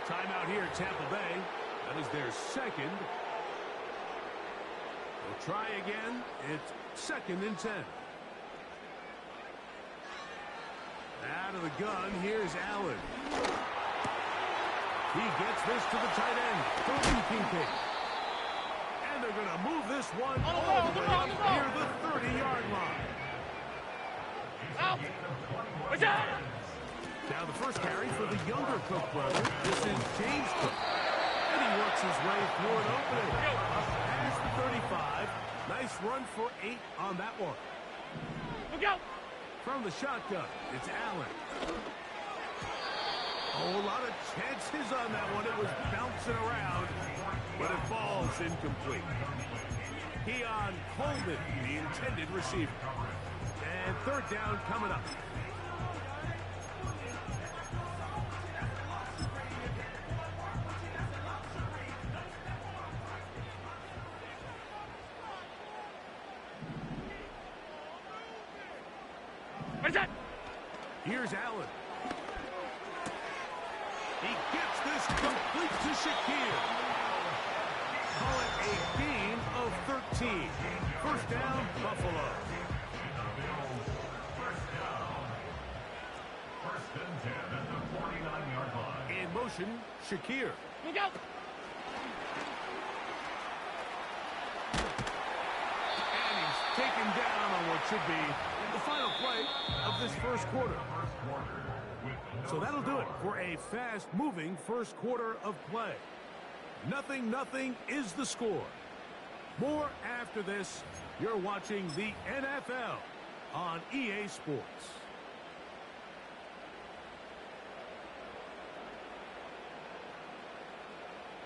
Timeout here, Tampa Bay. That is their second. They'll try again. It's 2nd and 10. Out of the gun, here's Allen. He gets this to the tight end, Dalton Kincaid. And they're going to move this one all the way up near the 30-yard line. Out! What's that? Now the first carry for the younger Cook brother. This is James Cook. And he works his way through an opening. Up past the 35. Nice run for 8 on that one. Look out! From the shotgun, it's Allen. Oh, a lot of chances on that one. It was bouncing around, but it falls incomplete. Keon Coleman, the intended receiver. And 3rd down coming up. What is that? Here's Allen. He gets this complete to Shakir. Call it a gain of 13. 1st down, Buffalo. In motion, Shakir. Look out! And he's taken down on what should be the final play of this first quarter. So that'll do it for a fast-moving first quarter of play. 0-0 is the score. More after this. You're watching the NFL on EA Sports.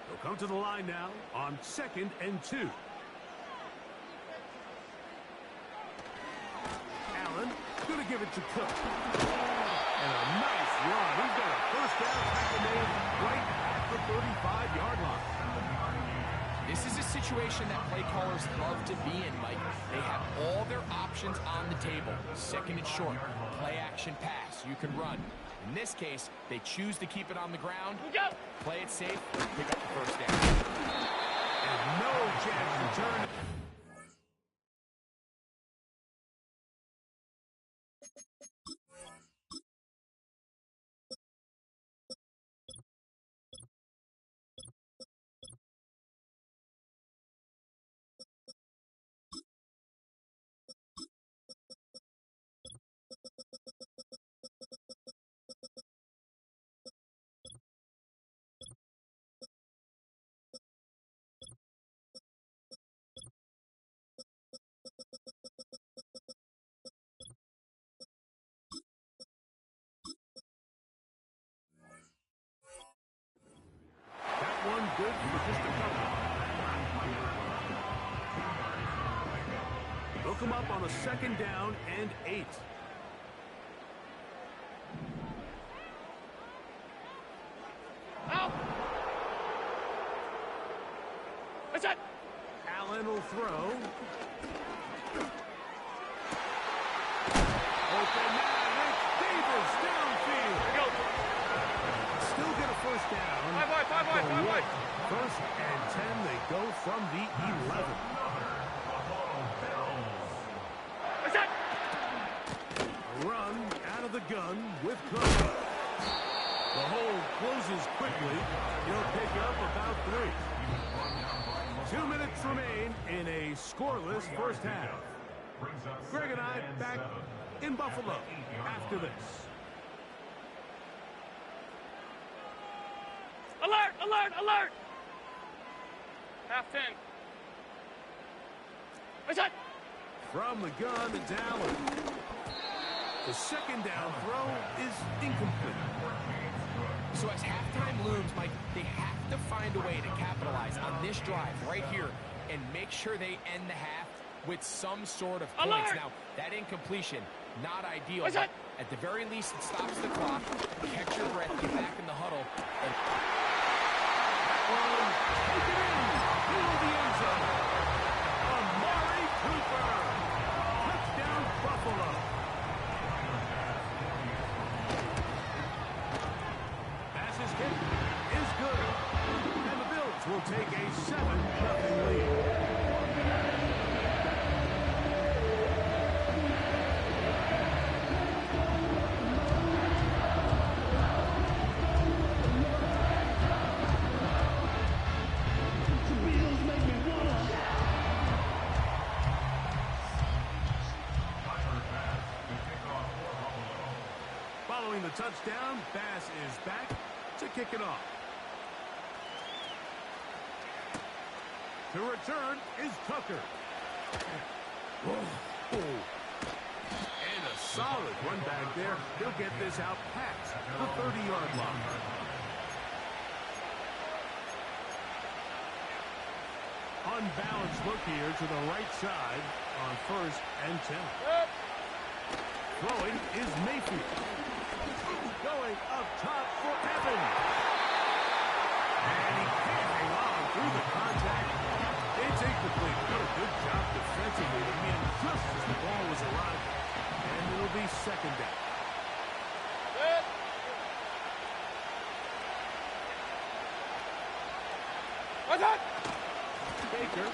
They'll come to the line now on 2nd and 2. Allen going to give it to Cook. And a nice run. He's got a 1st down tackle made right at the 35-yard line. This is a situation that play callers love to be in, Mike. They have all their options on the table. 2nd and short, play action pass. You can run. In this case, they choose to keep it on the ground, play it safe, pick up the 1st down. And no chance to turn. One good for just a couple. They'll come up on a 2nd down and 8. Out! What's that? Allen will throw. Open man, it's Davis downfield. Here we go. Still get a 1st down. 5 wide. 1st and 10, they go from the 11. What's that? A run out of the gun with Cook. The hole closes quickly. He'll pick up about 3. 2 minutes remain in a scoreless first half. Greg and I back in Buffalo after this. Alert! Alert! Alert! Half 10. What's that? From the gun, it's Allen. The 2nd down throw is incomplete. So as halftime looms, Mike, they have to find a way to capitalize on this drive right here and make sure they end the half with some sort of points. Alert! Now, that incompletion, not ideal. What's that? At the very least, it stops the clock. Catch your breath, get back in the huddle, and Take it in. Through the end zone. Amari Cooper. Touchdown, Buffalo. Pass is hit. Is will take a 7-0 lead. Following the touchdown, Bass is back to kick it off. To return is Tucker. Whoa. And a solid run back there. He'll get this out past the 30-yard line. Unbalanced look here to the right side on 1st and 10. Throwing is Mayfield. Going up top for Evans. And he can't hang on through the contact. It's incomplete. What a good job defensively to win just as the ball was arriving. And it'll be 2nd down. What's that? Baker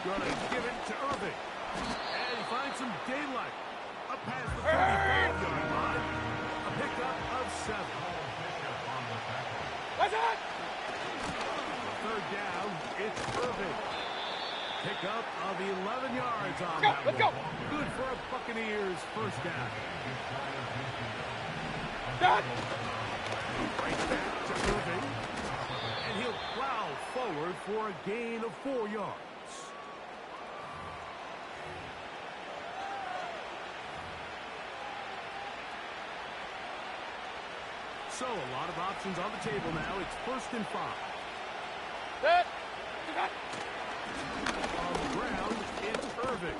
going to give it to Irving. And he finds some daylight. Up past the 35-yard line. A pickup of 7. What's that? 3rd down, it's Irving. Pickup of 11 yards on Let's go, that let's one. go. Good for a Buccaneers 1st down. Done. Right back to Irving. And he'll plow forward for a gain of 4 yards. So, a lot of options on the table now. It's 1st and 5. Set. On the ground, it's Irving.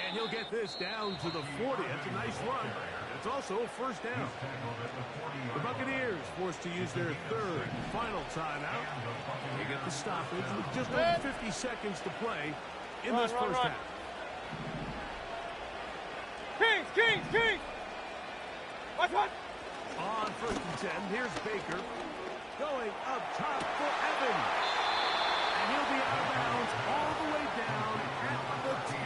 And he'll get this down to the 40. That's a nice run. It's also a 1st down. The Buccaneers forced to use their 3rd and final timeout. They get the stoppage with just over 50 seconds to play in this 1st half. Kings! What's what? On 1st and 10, here's Baker. Going up top for Evans. And he'll be out of bounds all the way down at the 10.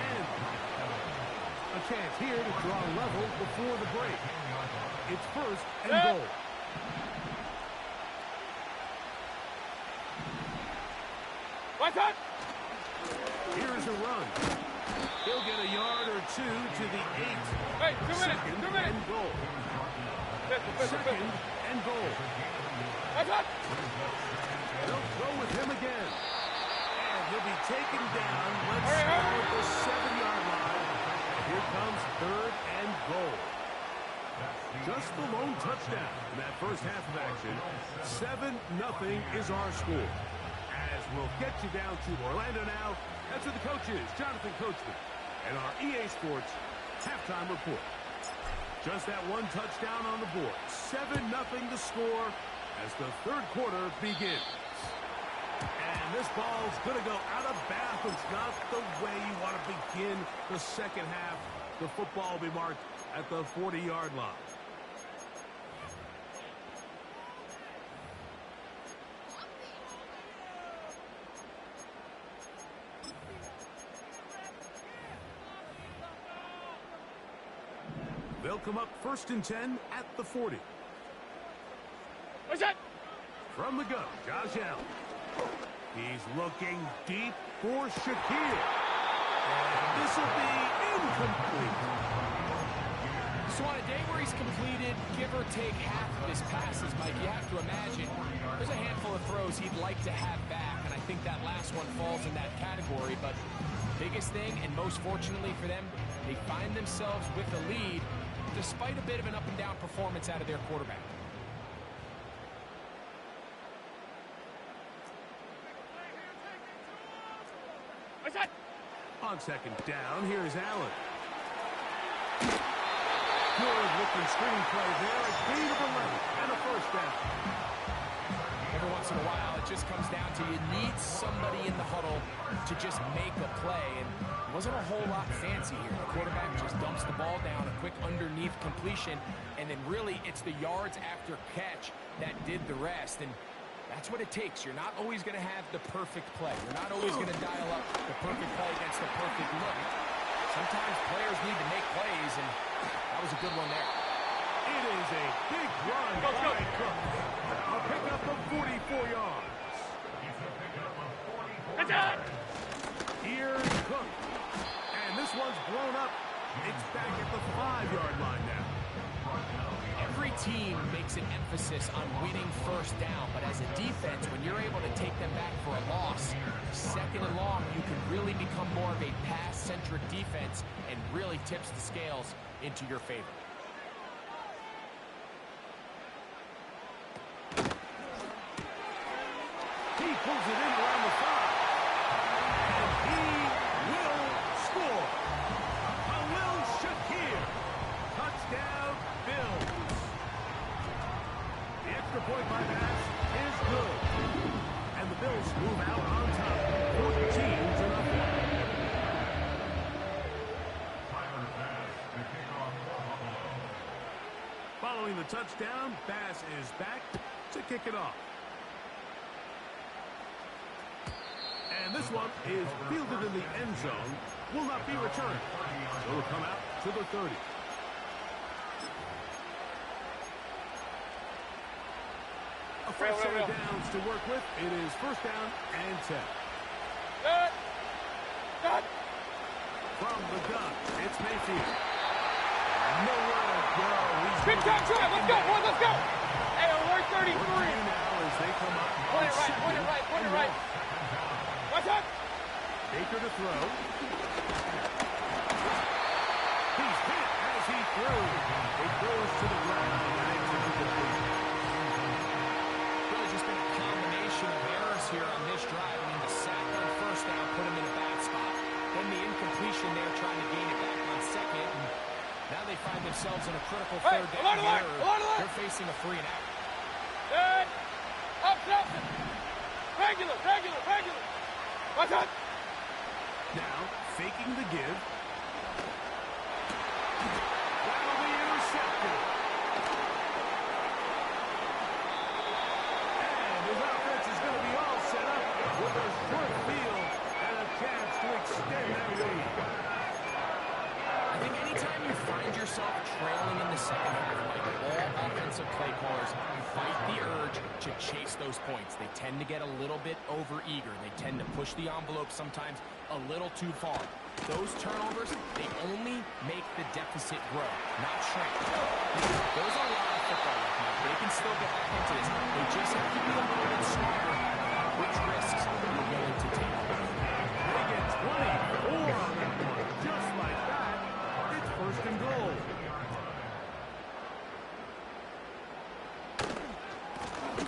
A chance here to draw level before the break. It's 1st and goal. What's that? Here's a run. He'll get a yard or 2 to the 8. Hey, 2 minutes. 2nd 2 minutes. and goal. 2nd and goal. What's that? They'll go with him again. And he'll be taken down. Let's Hurry, start hurry. at the 7-yard line. Here comes 3rd and goal. Just the lone touchdown in that 1st half of action. 7-0 is our score. As we'll get you down to Orlando now. That's where the coach is, Jonathan Coachman. And our EA Sports halftime report. Just that one touchdown on the board. 7-0 to score as the 3rd quarter begins. And this ball's going to go out of bounds. Not the way you want to begin the 2nd half. The football will be marked at the 40-yard line. They'll come up 1st and 10 at the 40. What's that? From the gun, Josh Allen. He's looking deep for Shakir. And this will be incomplete. So on a day where he's completed, give or take half of his passes, Mike, you have to imagine there's a handful of throws he'd like to have back, and I think that last one falls in that category. But biggest thing, and most fortunately for them, they find themselves with the lead despite a bit of an up-and-down performance out of their quarterback. What's that? On 2nd down, here's Allen. Good-looking screenplay there. A gain of 11 and a 1st down. Every once in a while, it just comes down to you need somebody in the huddle to just make a play. And it wasn't a whole lot fancy here. The quarterback just dumps the ball down, a quick underneath completion, and then really it's the yards after catch that did the rest. And That's what it takes. You're not always going to have the perfect play. You're not always going to dial up the perfect play against the perfect look. Sometimes players need to make plays, and that was a good one there. It is a big run by Cook. A pickup of 44 yards. It's out. Here's Cook. And this one's blown up. It's back at the 5-yard line now. Every team makes an emphasis on winning first down, but as a defense, when you're able to take them back for a loss, second and long, you can really become more of a pass-centric defense and really tips the scales into your favor. He pulls it in around the 5. And he will score. Khalil Shakir. Touchdown, Bills. The extra point by Bass is good. And the Bills move out on top. 14-0. Following the touchdown, Bass is back to kick it off. And this one is fielded in the end zone. Will not be returned. It will come out to the 30. A fresh set of downs to work with. It is first down and 10. Cut. From the gun, it's Mayfield. Nowhere to go. Big time drive. Let's go, boys. Let's go. Hey, we're 33. Now as they come up. Point it right. Point it right. Point it right. What's up? Baker to throw. He's hit as he throws. It goes to the ground. And it's incomplete. Really just been a combination of errors here on this drive. I mean, the sack on first down put him in a bad spot. Then the incompletion there trying to gain it back on second. And now they find themselves in a critical third down here. They're facing a 3 and out. Good. Up, up. Regular, regular, regular. What's up? Now, faking the give. That'll be intercepted. And his offense is going to be all set up with a short field and a chance to extend that lead. I think anytime you find yourself trailing in the second half, like all offensive play callers, you fight the urge to chase those points. They tend to get a little bit over-eager. They tend to push the envelope sometimes a little too far. Those turnovers, they only make the deficit grow, not shrink. Those are a lot of football right now. They can still get back into this. They just have to be a little bit smarter which risks they're willing to take. They get 24 on that one. Just like that, it's first and goal.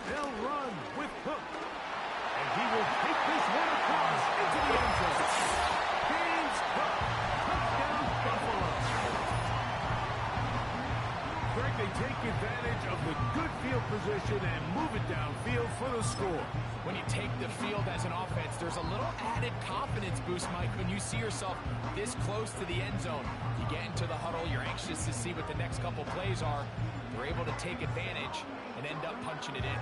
They'll run with Cook. And he will take this one across into the end zone. James Cook. Touchdown, Buffalo. Greg, they take advantage of the good field position and move it downfield for the score. When you take the field as an offense, there's a little added confidence boost, Mike, when you see yourself this close to the end zone. You get into the huddle, you're anxious to see what the next couple plays are. You're able to take advantage and end up punching it in.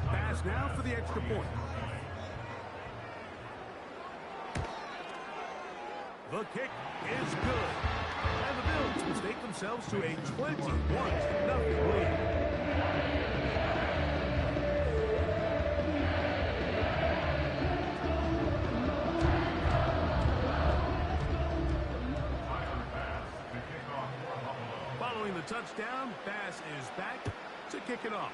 Pass now for the extra point. The kick is good. And the Bills mistake themselves to a 21-0 lead. Following the touchdown, Bass is back to kick it off.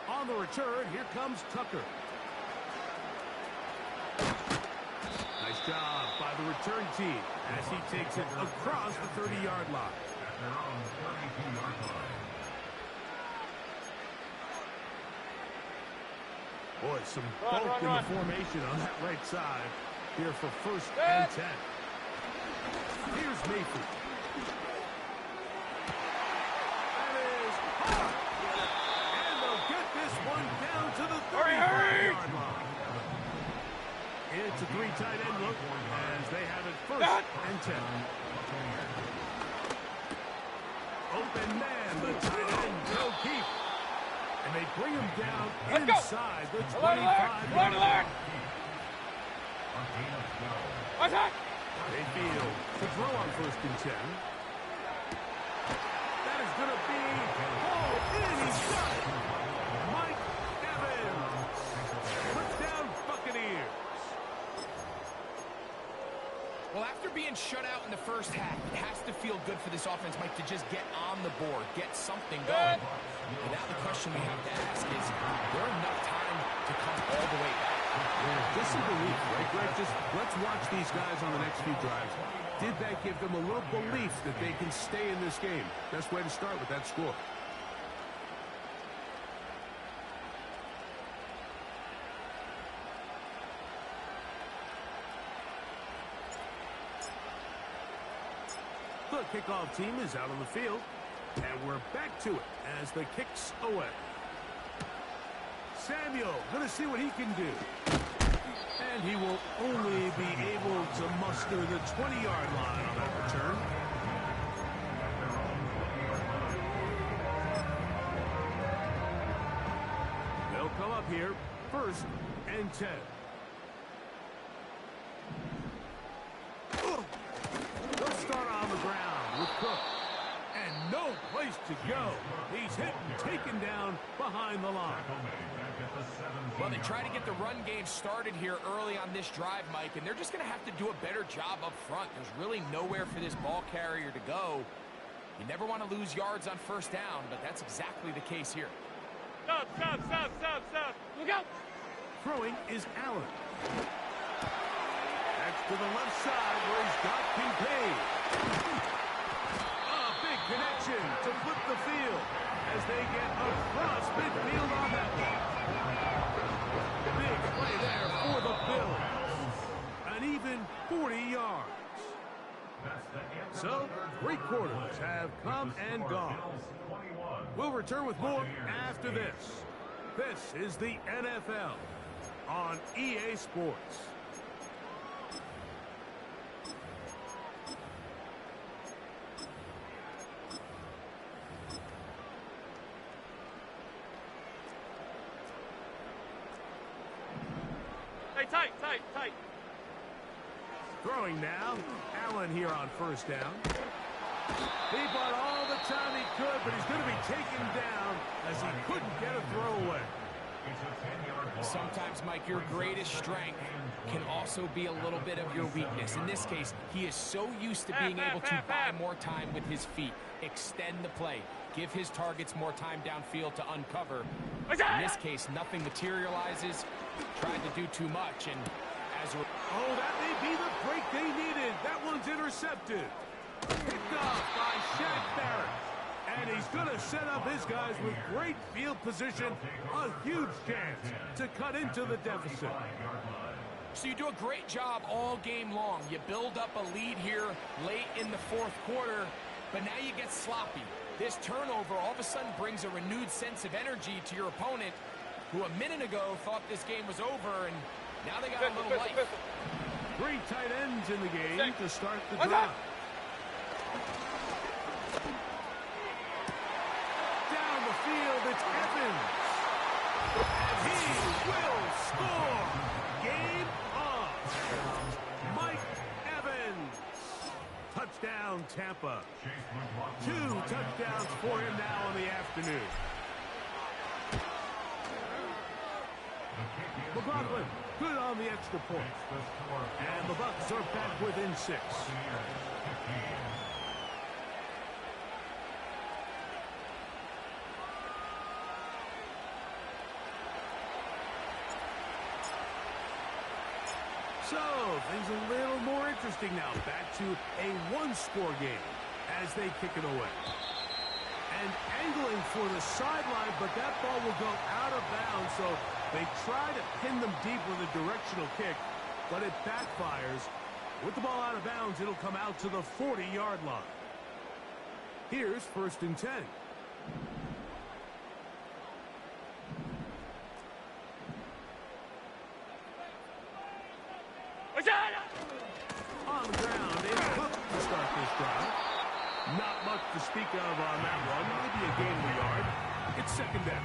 On the return, here comes Tucker. Nice job by the return team as he takes it across the 30-yard line. Boy, some bulk in the formation on that right side here for first and 10. Here's Mayfield. That is hard. And they'll get this one down to the 30. Hurry, hurry! tight end look as they have it first and 10. Open man, the tight end will keep. And they bring him down inside the 25-yard line. Mayfield to throw on first and 10. That is going to be hauled in. He's got it. Mike Evans. Touchdown Buccaneers. Well, after being shut out in the first half, it has to feel good for this offense, Mike, to just get on the board, get something going. And now the question we have to ask is, there enough time to come all the way back? Yeah, just some belief, right, Greg? Just let's watch these guys on the next few drives. Did that give them a little belief that they can stay in this game? Best way to start with that score. The kickoff team is out on the field, and we're back to it as the kick's away. Samuel going to see what he can do. And he will only be able to muster the 20-yard line on that return. They'll come up here, first and 10. They'll start on the ground with Cook. And no place to go. He's hit and taken down behind the line. Well, they try to get the run game started here early on this drive, Mike, and they're just going to have to do a better job up front. There's really nowhere for this ball carrier to go. You never want to lose yards on first down, but that's exactly the case here. Stop. Look out. Throwing is Allen. That's to the left side where he's got Kincaid. A big connection to flip the field as they get across midfield on that one. Big play there for the Bills. An even 40 yards. So, 3 quarters have come and gone. We'll return with more after this. This is the NFL on EA Sports. Hey, tight. Throwing now, Allen here on first down. He bought all the time he could, but he's going to be taken down as he couldn't get a throw away. Sometimes, Mike, your greatest strength can also be a little bit of your weakness. In this case, he is so used to being able to buy more time with his feet, extend the play, give his targets more time downfield to uncover. In this case, nothing materializes, tried to do too much, and as a... Oh, that may be the break they needed. That one's intercepted. Picked off by Shaq Barrett. And he's going to set up his guys with great field position. A huge chance to cut into the deficit. So you do a great job all game long. You build up a lead here late in the fourth quarter, but now you get sloppy. This turnover all of a sudden brings a renewed sense of energy to your opponent, who a minute ago thought this game was over, and now they got a little life. 3 tight ends in the game to start the drive. Down the field, it's Evans. And he will score. Game on. Mike Evans. Touchdown, Tampa. 2 touchdowns for him now in the afternoon. McLaughlin, good on the extra point. And the Bucs are back within 6. So, things a little more interesting now. Back to a 1-score game as they kick it away. And angling for the sideline, but that ball will go out of bounds, so they try to pin them deep with a directional kick, but it backfires. With the ball out of bounds, it'll come out to the 40-yard line. Here's first and 10. Watch out! on the ground. It's Cook to start this drive. Not much to speak of on that one. Maybe a gain of a yard. It's second down.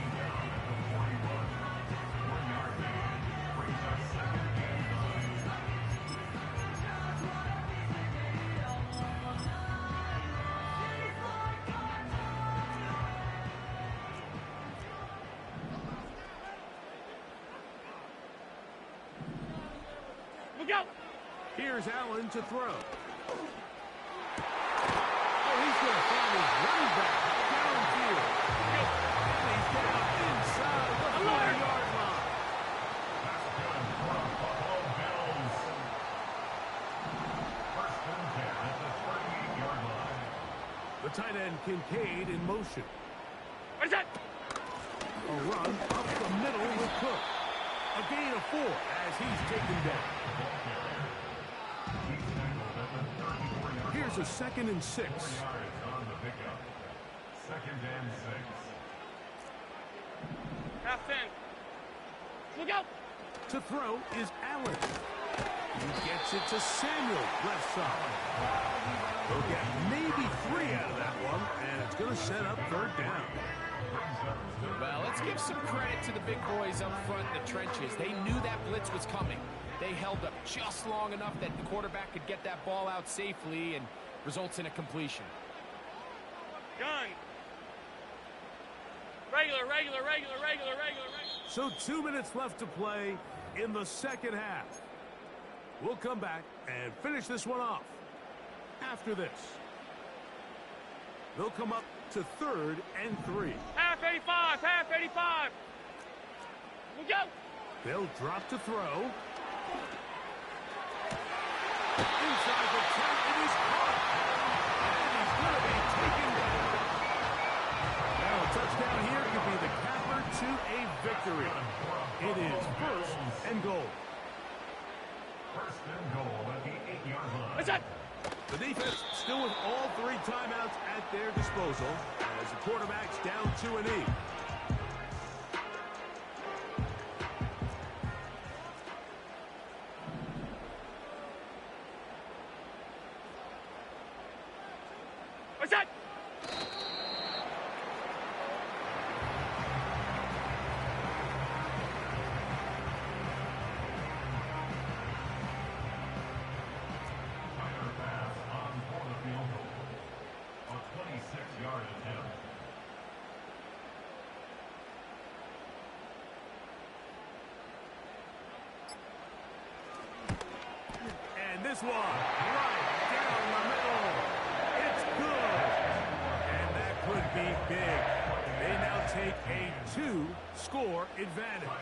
Look out! Here's Allen to throw. Oh, he's going to find his running back downfield. And he's down inside the 40-yard line. The tight end Kincaid in motion. What is that? A run up the middle with Cook. A gain of 4 as he's taken down. Here's a 2nd and 6. Half 10. Look out! To throw is Allen. He gets it to Samuel, left side. They'll get maybe 3 out of that one, and it's going to set up third down. Well, let's give some credit to the big boys up front in the trenches. They knew that blitz was coming. They held up just long enough that the quarterback could get that ball out safely and results in a completion. Gun. Regular. So 2 minutes left to play in the second half. We'll come back and finish this one off after this. They'll come up to 3rd and 3. Half 85. Look out! They'll drop to throw. Inside the 10, it is caught. And he's going to be taken down. Now a touchdown here could be the capper to a victory. It is 1st and goal. What's that? The defense still with all 3 timeouts at their disposal as the quarterback's down to an E. What's that? And this one, right down the middle. It's good. And that could be big. They now take a 2-score advantage.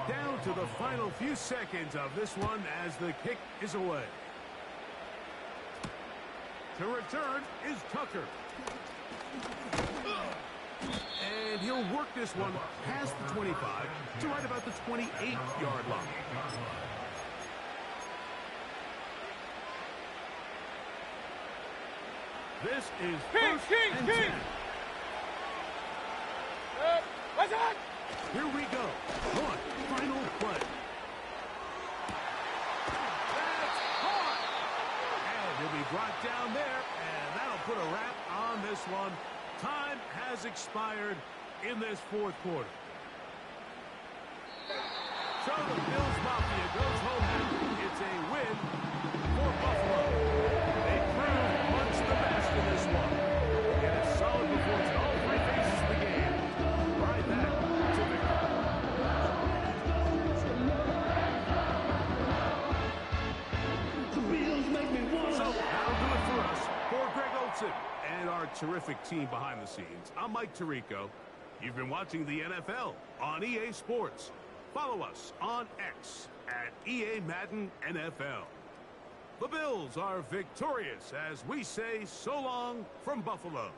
Down to the final few seconds of this one as the kick is away. To return is Tucker. And he'll work this one past the 25 to right about the 28-yard line. This is first and 10. What's that? Here we go. One final play. That's caught. And he'll be brought down there, and that'll put a wrap on this one. Time has expired in this 4th quarter. So the Bills Mafia goes home happy. It's a win for Buffalo. They proved much the best in this one. And a solid performance in all 3 phases of the game. Ride that to victory. So that'll do it for us. For Greg Olsen and our terrific team behind the scenes, I'm Mike Tirico. You've been watching the NFL on EA Sports. Follow us on X at EA Madden NFL. The Bills are victorious as we say so long from Buffalo.